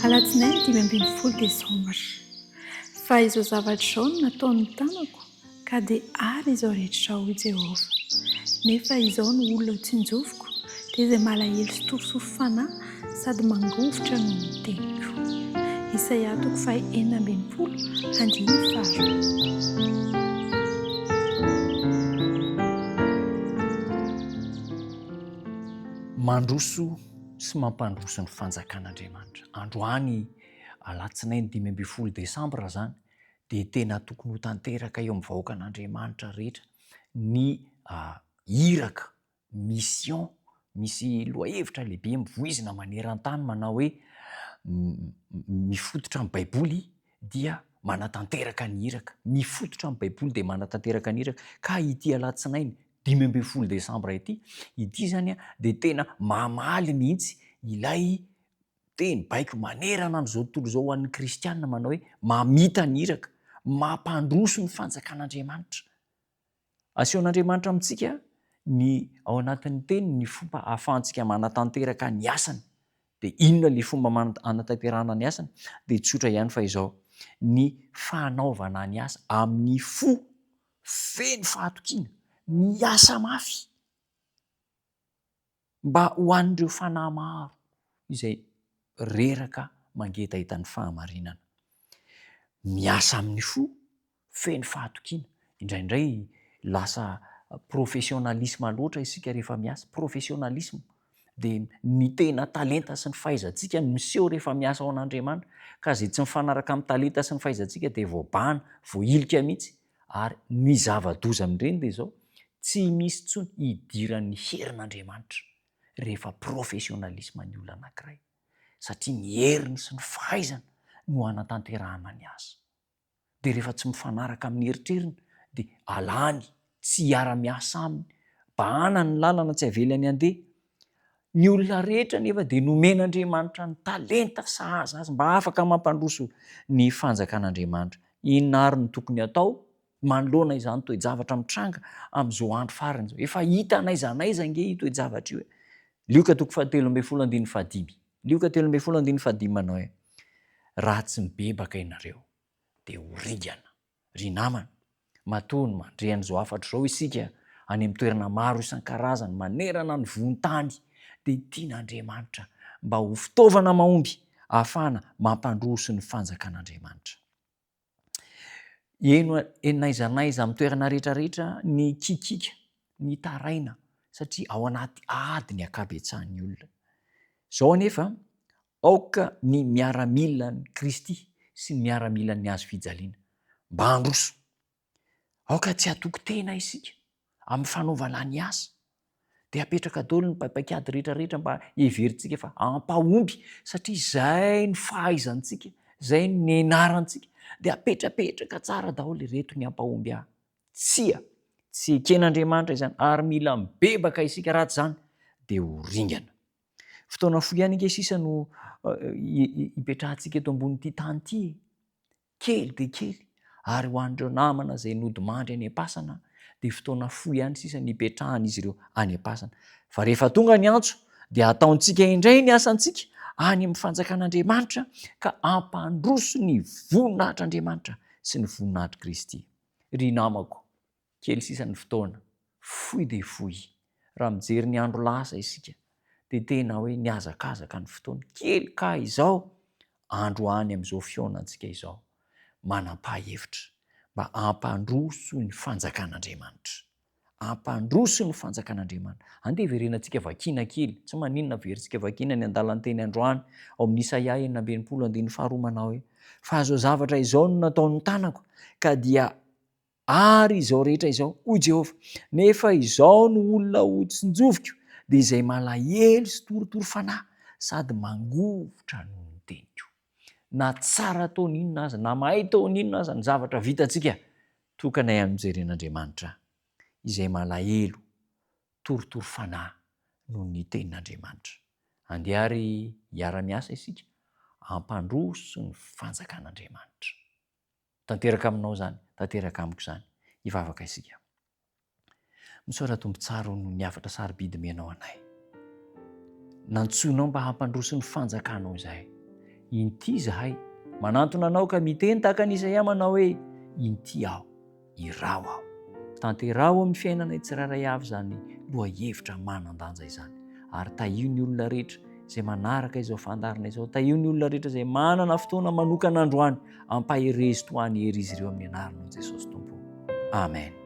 Alatsinainy 5 desambra. Fa izao zavatra izao no nataon'ny tanako ka dia ary izao rehetra ho Jehovah. Nefa izao no olona tsinjoviko dia izay malahelo sy torosoro fanahy sady mangovotra no ny teniko. Isaia 4:4. Mandroso sy mampandroso ny fanjakan'Andriamanitra. Androany alatsinainy 5 desambra zany dia tena tokony ho tanteraka eo amin'ny vahoaka an'Andriamanitra rehetra ny iraka mission misy lohahevitra lehibe mivoizina maneran-tany manao hoe mifototra amin'ny baiboly dia manatanteraka ny iraka, mifototra amin'ny baiboly dia manatanteraka ny iraka. Ka ity alatsinainy 5 desambra ity zany dia tena mamaly mihitsy ilay teny baiko manerana an'izao tontolo izao ho an'ny kristianina manao hoe mamita ny iraka, mampandroso ny fanjakan'Andriamanitra. Asehon'Andriamanitra amintsika ny ao anatin'ny teny ny fomba ahafahantsika manatanteraka ny asany. Dia inona le fomba anatanterahana ny asany? Dia tsotra ihany fa izao, ny fanaovana ny asa amin'ny fo feno fahatokiana, miasa mafy mba ho an'ireo fanahy maro izay reraka mangedahita ny fahamarinana. Miasa amin'ny fo feno fahatokiana. Indraindray lasa professionalisme loatra isika rehefa miasa. Professionalisme dia ny tena talenta sy ny fahaizantsika no miseho rehefa miasa ao an'Andriamanitra, ka izay tsy mifanaraka amin'ny talenta sy ny fahaizantsika dia voabahana, voailika mihitsy. Ary ny zava-doza amin'ireny dia izao, tsy misy intsony hidiran'ny herin'Andriamanitra rehefa professionalisme ny olona anankiray, satria ny heriny sy ny fahaizana no anatanterahana ny asa. Dia rehefa tsy mifanaraka amin'ny eritreriny dia alany, tsy hiara-miasa aminy, bahana ny lalana, tsy havelany handeha. Ny olona rehetra nefa dia nomen'Andriamanitra ny talenta sahaza azy mba afaka mampandroso ny fanjakan'Andriamanitra. Inona ary no tokony atao manoloana izany toe-javatra mitranga amin'izao andro farany izao? Efa hita n'aiza n'aiza ange io toe-javatra io. Lioka 7:15. Lioka 7:15 manao hoe raha tsy mibebaka ianareo dia ho rigana. Ry namana, matoa ny mandre an'izao afatra izao isika any amin'ny toerana maro isan-karazany manerana ny vontany, dia tian'Andriamanitra mba ho fitaovana mahomby ahafahana mampandroso ny fanjakan'Andriamanitra. Eno n'aiza n'aiza amin'ny toerana rehetrarehetra ny kikika, ny taraina, satria ao anaty ady ny ankabetsahan'ny olona. Izao anefa aoka ny miaramila ny Kristy sy ny miaramila ny hazo fijaliana mba handroso. Aoka tsy hatoky tena isika amin'ny fanaovana ny asa, dia apetraka daholo ny paikady rehetrarehetra mba heverintsika fa ampahomby, satria izay ny fahaizantsika, izay ny nianarantsika, dia apetrapetraka tsara daholo ireto ny ampahomby ahy. Tsy eken'Andriamanitra izany, ary mila mibebaka isika raha tsy izany dia ho ringana. Fotoana fohy ihany ange sisa no hipetrahantsika eto ambonin'ity tany ity, kely dia kely, ary ho an'ireo namana izay nodimandry any am-pasana dia fotoana fohy ihany sisa ny hipetrahan'izy ireo any am-pasana. Fa rehefa tonga ny antso dia ataontsika indray ny asantsika any amin'ny fanjakan'Andriamanitra ka ampandroso ny voninahitr'Andriamanitra sy ny voninahitry Kristy. Ry namako, kely sisa ny fotoana, fohy dia fohy. Raha mijery ny andro lasa isika dia tena hoe niazakazaka ny fotoana kely, ka izao androany amin'izao fionantsika izao manapa-hevitra mba ampandroso ny fanjakan'Andriamanitra. Ampandroso ny fanjakan'Andriamanitra. Andeha verenantsika vakiana kely, tsy maninona verintsika vakiana ny andalan'ny teny androany ao amin'ny Isaia 4:2 manao hoe fa izao zavatra izao no nataon'ny tanako, ka dia ary izao rehetra izao hoy Jehovah, nefa izao no olona ho tsinjoviko dia izay malahelo sy torotoro fanahy sady mangovotra no ny teniko. Na tsara tao n'inona aza, na mahay tao n'inona aza ny zavatra vitantsika, tokanay amin'ny jeren'Andriamanitra izay malahelo, torotoro fanahy noho ny tenin'Andriamanitra. Andehary hiara-miasa isika ampandroso ny fanjakan'Andriamanitra. Tanteraka aminao zany, tanteraka amiko zany, hivavaka isika. Misaotra Tompo tsara no niafatra sarobidy menao anay. Nantsoinao mba hampandroso ny fanjakanao izahay. inty zahay, manantona anao ka miteny tahaka ny Isaia manao hoe inty aho, irao aho. Tanterao amin'ny fiainana tsirairay avy zany loha hevitra manan-danja izany, ary tahio ny olona rehetra izay manaraka izao fandarina izao, tahio ny olona rehetra izay manana fotoana manokana androany ampaherezy toany hery izy ireo amin'ny anaranao Jesosy Tompo. Amen.